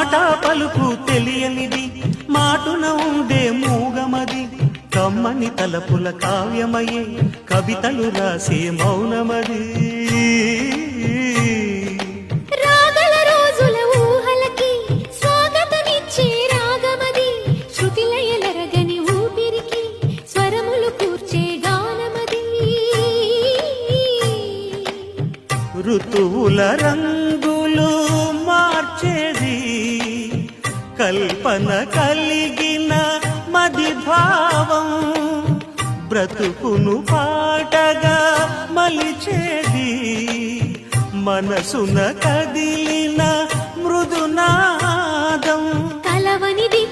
మాట పలుకు తెలియనిది మాటున ఉండే మూగమది కమ్మని తలపుల కావ్యమయే కవితలు రాసే మౌనమది రాగల రోజుల ఊహలకి స్వాగతమిచ్చే రాగమది శృతిలయలరగని ఊపిరికి స్వరములు కూర్చే గానమది ఋతువుల రంగులు మార్చేది కల్పన కలిగిన మది భావం బ్రతుకును పాటగా మలిచేది మనసున కదిలిన మృదునాదం కలవనిది